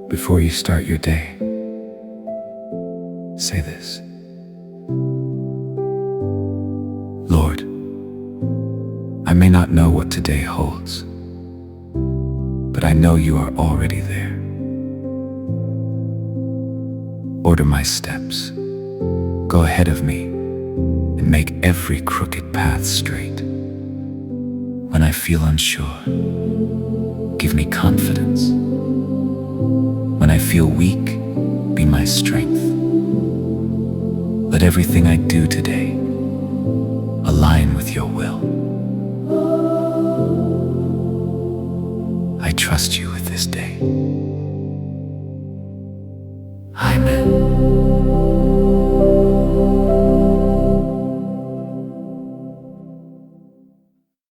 Before you start your day, say this: Lord, I may not know what today holds, but I know you are already there. Order my steps, go ahead of me, and make every crooked path straight. When I feel unsure, give me confidence. When I feel weak, be my strength. Let everything I do today align with your will. I trust you with this day.